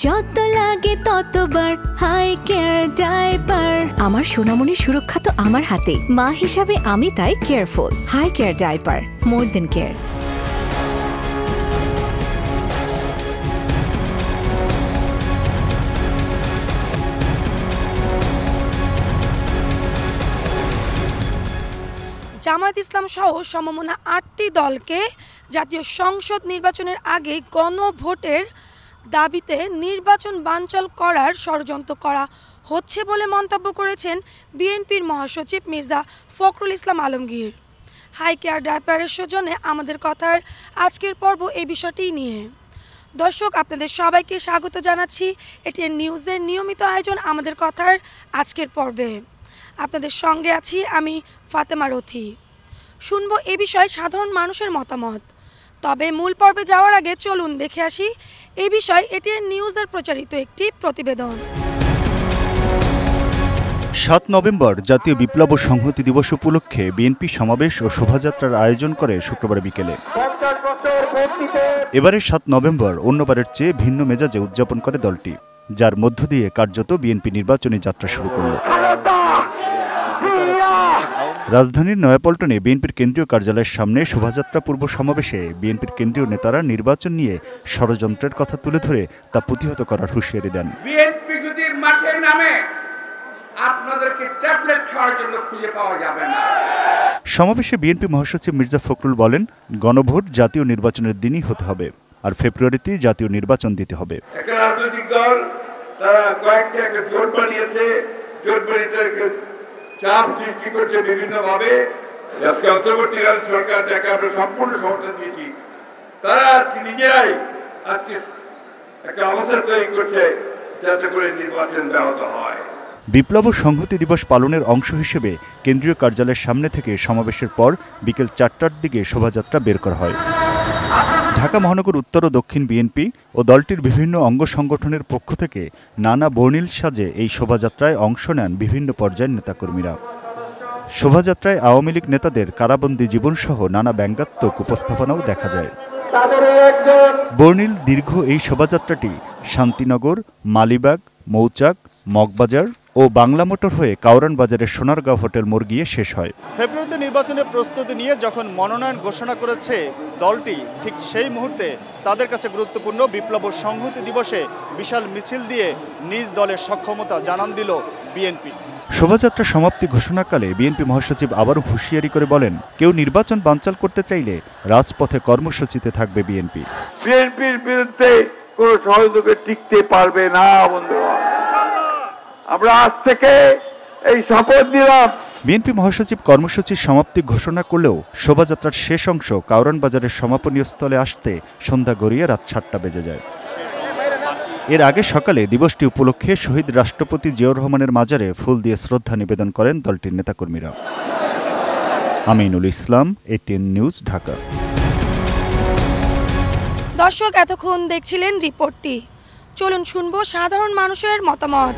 যত লাগে ততবার হাই কেয়ার ডাইপার। আমার সোনামণির সুরক্ষা তো আমার হাতে, মা হিসাবে আমি তাই কেয়ারফুল। হাই কেয়ার ডাইপার, মোর দেন কেয়ার। জামায়াত ইসলাম সহ সমমনা ৮টি দলকে জাতীয় সংসদ নির্বাচনের আগে গণভোটের দাবিতে নির্বাচন বানচাল করার ষড়যন্ত্র করা হচ্ছে বলে মন্তব্য করেছেন বিএনপির মহাসচিব মির্জা ফখরুল ইসলাম আলমগীর। হাই কেয়ার ডাইপারের সৌজন্যে আমাদের কথার আজকের পর্ব এই বিষয়টি নিয়ে। দর্শক, আপনাদের সবাইকে স্বাগত জানাচ্ছি এটিএন নিউজের নিয়মিত আয়োজন আমাদের কথার আজকের পর্বে। আপনাদের সঙ্গে আছি আমি ফাতেমা রথি। শুনব এ বিষয়ে সাধারণ মানুষের মতামত। তবে মূল পর্বে যাওয়ার আগে চলুন দেখে আসি এই বিষয়ে এটিএন নিউজের প্রচারিত একটি প্রতিবেদন। ৭ নভেম্বর জাতীয় বিপ্লব ও সংহতি দিবস উপলক্ষে বিএনপি সমাবেশ ও শোভাযাত্রার আয়োজন করে শুক্রবার বিকেলে। এবারে ৭ নভেম্বর অন্যবারের চেয়ে ভিন্ন মেজাজে উদযাপন করে দলটি, যার মধ্য দিয়ে কার্যত বিএনপি নির্বাচনী যাত্রা শুরু করল। রাজধানীর নয়াপল্টনে বিএনপির কেন্দ্রীয় কার্যালয়ের সামনে শোভাযাত্রা পূর্ব সমাবেশে বিএনপির কেন্দ্রীয় নেতারা নির্বাচন নিয়ে ষড়যন্ত্রের কথা তুলে ধরে তা প্রতিহত করার হুঁশিয়ারি দেন। বিএনপি যদি মাঠে নামে আপনাদেরকে ট্যাবলেট খাওয়ার জন্য খুঁজে পাওয়া যাবে না। সমাবেশে বিএনপি মহাসচিব মির্জা ফখরুল বলেন, গণভোট জাতীয় নির্বাচনের দিনই হতে হবে, আর ফেব্রুয়ারিতে জাতীয় নির্বাচন দিতে হবে। একটা রাজনৈতিক দল তারা কয়েকটা জোট বানিয়েছে, জোট বানিয়ে চাপ সৃষ্টি করছে বিভিন্নভাবে। আজকে অন্তর্বর্তীকালীন সরকার যাকে আমরা সম্পূর্ণ সমর্থন দিয়েছি, তারা আজকে নিজেরাই আজকে একটা অবস্থা তৈরি করছে যাতে করে নির্বাচন ব্যাহত হয়। বিপ্লব ও সংহতি দিবস পালনের অংশ হিসেবে কেন্দ্রীয় কার্যালয়ের সামনে থেকে সমাবেশের পর বিকেল ৪টার দিকে শোভাযাত্রা বের করা হয়। ঢাকা মহানগর উত্তর ও দক্ষিণ বিএনপি ও দলটির বিভিন্ন অঙ্গ সংগঠনের পক্ষ থেকে নানা বর্ণিল সাজে এই শোভাযাত্রায় অংশ নেন বিভিন্ন পর্যায়ের নেতাকর্মীরা। শোভাযাত্রায় আওয়ামী লীগ নেতাদের কারাবন্দী জীবনসহ নানা ব্যঙ্গাত্মক উপস্থাপনাও দেখা যায়। বর্ণিল দীর্ঘ এই শোভাযাত্রাটি শান্তিনগর, মালিবাগ, মৌচাক, মগবাজার ও বাংলা মোটর হয়ে কাউরান বাজারের সোনারগাঁও হোটেল মোড় গিয়ে শেষ হয়। ফেব্রুয়ারিতে নির্বাচনের প্রস্তুতি নিয়ে যখন মনোনয়ন ঘোষণা করেছে দলটি, ঠিক সেই মুহূর্তে তাদের কাছে গুরুত্বপূর্ণ বিপ্লব ও সংহতি দিবসে বিশাল মিছিল দিয়ে নিজ দলের সক্ষমতা জানান দিল বিএনপি। শোভাযাত্রা সমাপ্তি ঘোষণাকালে বিএনপি মহাসচিব আবারও হুঁশিয়ারি করে বলেন, কেউ নির্বাচন বানচাল করতে চাইলে রাজপথে কর্মসূচিতে থাকবে বিএনপি। বিএনপির বিরুদ্ধে কোন ষড়যন্ত্র টিকতে পারবে না বন্ধুরা। আমরা আজ থেকে এই শপথ নিলাম। বিএনপি মহাসচিব কর্মসূচির সমাপ্তি ঘোষণা করলেও শোভাযাত্রার শেষ অংশ কাউরান বাজারের সমাপনীয় স্থলে আসতে সন্ধ্যা গড়িয়ে রাত ৭টা বেজে যায়। এর আগে সকালে দিবসটি উপলক্ষে শহীদ রাষ্ট্রপতি জিয়াউর রহমানের মাজারে ফুল দিয়ে শ্রদ্ধা নিবেদন করেন দলটির নেতাকর্মীরা। Aminul Islam, ATN news, Dhaka. দর্শক, এতক্ষণ দেখছিলেন রিপোর্টটি। চলুন শুনবো সাধারণ মানুষের মতামত।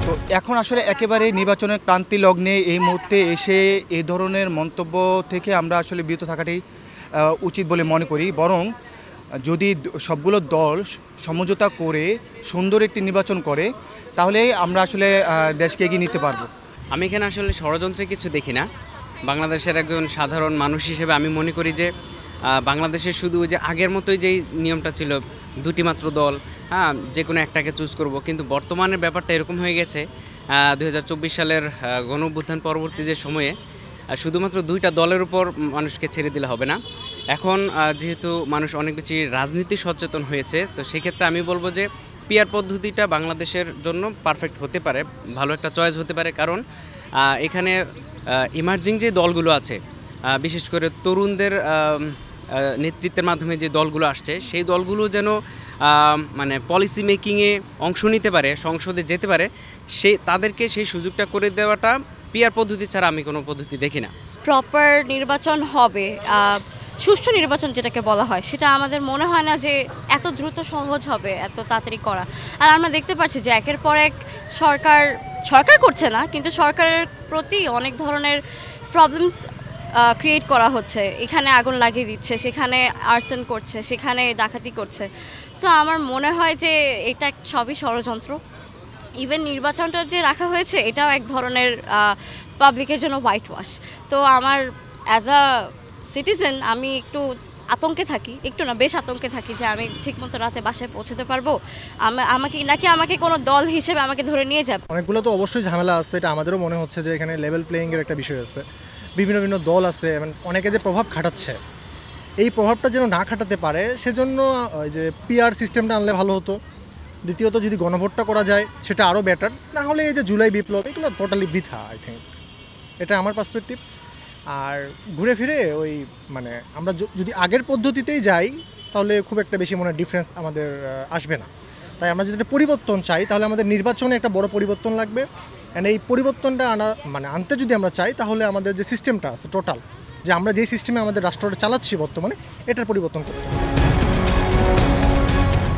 তো এখন আসলে একেবারে নির্বাচনের ক্রান্তি লগ্নে এই মুহূর্তে এসে এই ধরনের মন্তব্য থেকে আমরা আসলে বিরত থাকাটাই উচিত বলে মনে করি। বরং যদি সবগুলো দল সমঝোতা করে সুন্দর একটি নির্বাচন করে, তাহলে আমরা আসলে দেশকে এগিয়ে নিতে পারবো। আমি এখানে আসলে ষড়যন্ত্রের কিছু দেখি না। বাংলাদেশের একজন সাধারণ মানুষ হিসেবে আমি মনে করি যে বাংলাদেশে শুধু যে আগের মতোই যেই নিয়মটা ছিল, দুটি মাত্র দল, যে কোনো একটাকে চুজ করব, কিন্তু বর্তমানের ব্যাপারটা এরকম হয়ে গেছে 2024 সালের গণঅভ্যুত্থান পরবর্তী যে সময়ে শুধুমাত্র দুইটা দলের উপর মানুষকে ছেড়ে দিলে হবে না। এখন যেহেতু মানুষ অনেক বেশি রাজনীতি সচেতন হয়েছে, তো সেক্ষেত্রে আমি বলবো যে পিআর পদ্ধতিটা বাংলাদেশের জন্য পারফেক্ট হতে পারে, ভালো একটা চয়েস হতে পারে। কারণ এখানে ইমার্জিং যে দলগুলো আছে, বিশেষ করে তরুণদের নেতৃত্বের মাধ্যমে যে দলগুলো আসছে, সেই দলগুলো যেন মানে পলিসি মেকিংয়ে অংশ নিতে পারে, সংসদে যেতে পারে, তাদেরকে সেই সুযোগটা করে দেওয়াটা পিআর পদ্ধতি ছাড়া আমি কোনো পদ্ধতি দেখি না। প্রপার নির্বাচন হবে, সুষ্ঠু নির্বাচন যেটাকে বলা হয়, সেটা আমাদের মনে হয় না যে এত দ্রুত সহজ হবে এত তাড়াতাড়ি করা। আর আমরা দেখতে পাচ্ছি যে একের পর এক সরকার করছে না, কিন্তু সরকারের প্রতি অনেক ধরনের প্রবলেমস ক্রিয়েট করা হচ্ছে, এখানে আগুন লাগিয়ে দিচ্ছে, সেখানে আর্সেন করছে, সেখানে ডাকাতি করছে। সো আমার মনে হয় যে এটা সবই ষড়যন্ত্র। ইভেন নির্বাচনটা যে রাখা হয়েছে এটাও এক ধরনের পাবলিকের জন্য হোয়াইট ওয়াশ। তো আমার অ্যাজ আ সিটিজেন আমি একটু আতঙ্কে থাকি, একটু না বেশ আতঙ্কে থাকি যে আমি ঠিকমতো রাতে বাসায় পৌঁছতে পারবো, আমাকে কোনো দল হিসেবে আমাকে ধরে নিয়ে যাবে। অনেকগুলো তো অবশ্যই ঝামেলা আছে, এটা আমাদেরও মনে হচ্ছে যে এখানে লেভেল প্লেয়িংয়ের একটা বিষয় আছে, বিভিন্ন দল আছে, অনেকে যে প্রভাব খাটাচ্ছে, এই প্রভাবটা যেন না খাটাতে পারে সেজন্য ওই যে পিআর সিস্টেমটা আনলে ভালো হতো। দ্বিতীয়ত যদি গণভোটটা করা যায় সেটা আরও বেটার, না হলে এই যে জুলাই বিপ্লব এগুলো টোটালি বৃথা, আই থিঙ্ক। এটা আমার পার্সপেক্টিভ। আর ঘুরে ফিরে ওই আমরা যদি আগের পদ্ধতিতেই যাই তাহলে খুব একটা বেশি মনে ডিফারেন্স আমাদের আসবে না। তাই আমরা যদি একটা পরিবর্তন চাই তাহলে আমাদের নির্বাচনে একটা বড় পরিবর্তন লাগবে। অ্যান্ড এই পরিবর্তনটা আনতে যদি আমরা চাই তাহলে আমাদের যে সিস্টেমটা আছে টোটাল, যে আমরা যেই সিস্টেমে আমাদের রাষ্ট্রটা চালাচ্ছি বর্তমানে, এটার পরিবর্তন করতে হবে।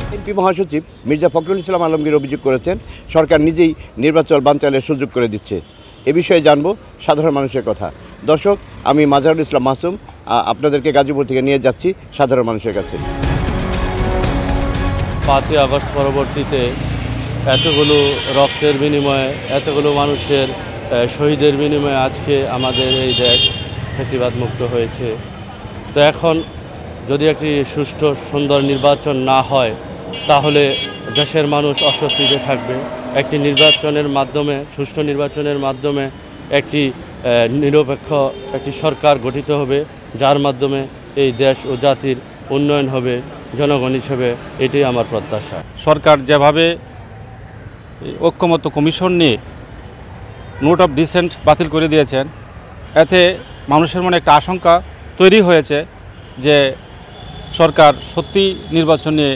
বিএনপি মহাসচিব মির্জা ফখরুল ইসলাম আলমগীর অভিযোগ করেছেন সরকার নিজেই নির্বাচন বানচালের সুযোগ করে দিচ্ছে। এ বিষয়ে জানবো সাধারণ মানুষের কথা। দর্শক, আমি মাজারুল ইসলাম মাসুম আপনাদেরকে গাজীপুর থেকে নিয়ে যাচ্ছি সাধারণ মানুষের কাছে। 5ই আগস্ট পরবর্তীতে এতগুলো রক্তের বিনিময়ে, এতগুলো মানুষের শহীদের বিনিময়ে আজকে আমাদের এই দেশ ফ্যাসিবাদ মুক্ত হয়েছে। তো এখন যদি একটি সুষ্ঠু সুন্দর নির্বাচন না হয় তাহলে দেশের মানুষ অস্বস্তিতে থাকবে। একটি নির্বাচনের মাধ্যমে, সুষ্ঠু নির্বাচনের মাধ্যমে একটি নিরপেক্ষ একটি সরকার গঠিত হবে, যার মাধ্যমে এই দেশ ও জাতির উন্নয়ন হবে জনগণ হিসেবে। এটাই আমার প্রত্যাশা। সরকার যেভাবে ঐক্যমত্য কমিশন নিয়ে নোট অফ ডিসেন্ট বাতিল করে দিয়েছেন, এতে মানুষের মনে একটা আশঙ্কা তৈরি হয়েছে যে সরকার সত্যি নির্বাচন নিয়ে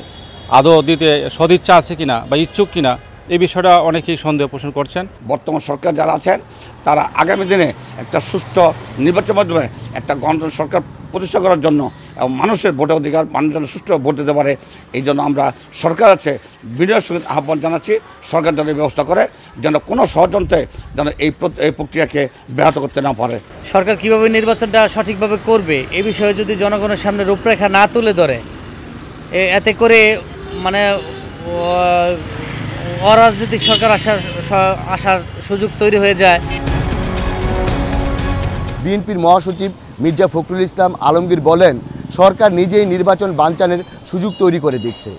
আদৌ দিতে সদিচ্ছা আছে কিনা বা ইচ্ছুক কিনা, এই বিষয়টা অনেকেই সন্দেহ পোষণ করছেন। বর্তমান সরকার যারা আছেন তারা আগামী দিনে একটা সুষ্ঠু নির্বাচনের মাধ্যমে একটা গণতন্ত্র সরকার প্রতিষ্ঠা করার জন্য এবং মানুষের ভোটের অধিকার, মানুষ যেন সুষ্ঠুভাবে ভোট দিতে পারে, এই জন্য আমরা সরকার আছে বিনয়ের সঙ্গে আহ্বান জানাচ্ছি সরকার যেন ব্যবস্থা করে, যেন কোনো ষড়যন্ত্রে যেন এই প্রক্রিয়াকে ব্যাহত করতে না পারে। সরকার কীভাবে নির্বাচনটা সঠিকভাবে করবে এ বিষয়ে যদি জনগণের সামনে রূপরেখা না তুলে ধরে, এতে করে অরাজনৈতিক সরকার আসার সুযোগ তৈরি হয়ে যায়। বিএনপির মহাসচিব মির্জা ফখরুল ইসলাম আলমগীর বলেন সরকার নিজেই নির্বাচন বানচালের সুযোগ তৈরি করে দিচ্ছে।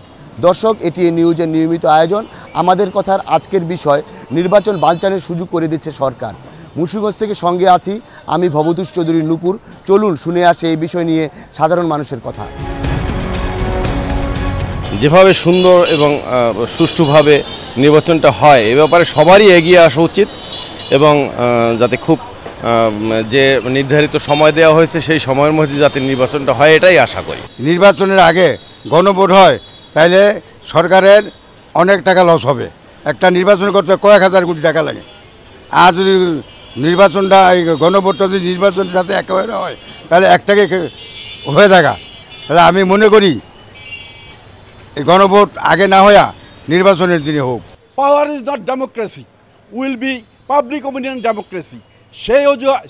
দর্শক, এটি নিউজের নিয়মিত আয়োজন। আমাদের কথার আজকের বিষয়, নির্বাচন বানচালের সুযোগ করে দিচ্ছে সরকার। মুন্সিগঞ্জ থেকে সঙ্গে আছি আমি ভবতোষ চৌধুরী নূপুর। চলুন শুনে আসে এই বিষয় নিয়ে সাধারণ মানুষের কথা। যেভাবে সুন্দর এবং সুষ্ঠুভাবে নির্বাচনটা হয় এ ব্যাপারে সবারই এগিয়ে আসা উচিত এবং যাতে খুব যে নির্ধারিত সময় দেওয়া হয়েছে সেই সময়ের মধ্যে যাতে নির্বাচনটা হয় এটাই আশা করি। নির্বাচনের আগে গণভোট হয় তাহলে সরকারের অনেক টাকা লস হবে। একটা নির্বাচন করতে কয়েক হাজার কোটি টাকা লাগে। আর যদি নির্বাচনটা এই গণভোটটা যদি নির্বাচনের সাথে একেবারে হয় তাহলে একটাকে হয়ে থাকা, তাহলে আমি মনে করি এই গণভোট আগে না হইয়া নির্বাচনের দিনে হোক। Power is not democracy, will be public opinion democracy.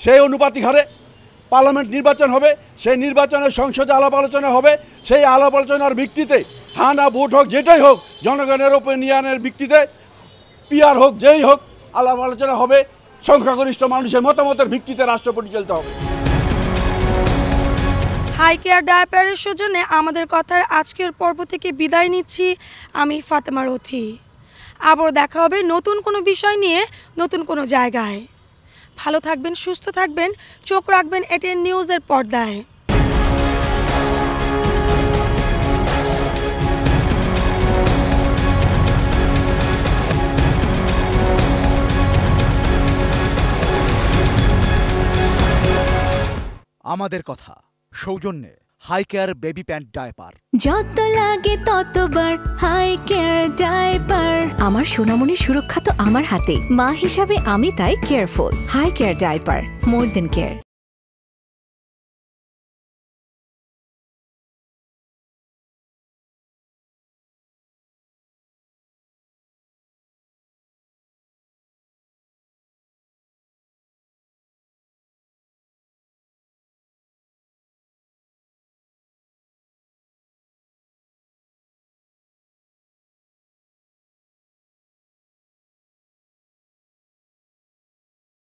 সেই অনুপাতিক হারে পার্লামেন্ট নির্বাচন হবে, সেই নির্বাচনের সংসদে আলাপ আলোচনা হবে, সেই আলাপ আলোচনার ভিত্তিতে হানা ভোট হোক যেটাই হোক, জনগণের ওপিনিয়নের ভিত্তিতে পিআর হোক যেই হোক আলাপ আলোচনা হবে, সংখ্যাগরিষ্ঠ মানুষের মতামতের ভিত্তিতে রাষ্ট্র পরিচালিত হবে। হাই কেয়ার ডায়াপারের সৌজন্যে আমাদের কথার আজকের পর্ব থেকে বিদায় নিচ্ছি আমি ফাতেমা রথি। আবার দেখা হবে নতুন কোনো বিষয় নিয়ে, নতুন কোনো জায়গায়। ভালো থাকবেন, সুস্থ থাকবেন, চোখ রাখবেন এটিএন নিউজের পর্দায়। আমাদের কথা সৌজন্যে high care baby pant diaper. যত লাগে ততবার হাই কেয়ার ডায়াপার। আমার সোনামণির সুরক্ষা তো আমার হাতে, মা হিসাবে আমি তাই কেয়ারফুল। হাই কেয়ার ডায়াপার, মোর দেন কেয়ার।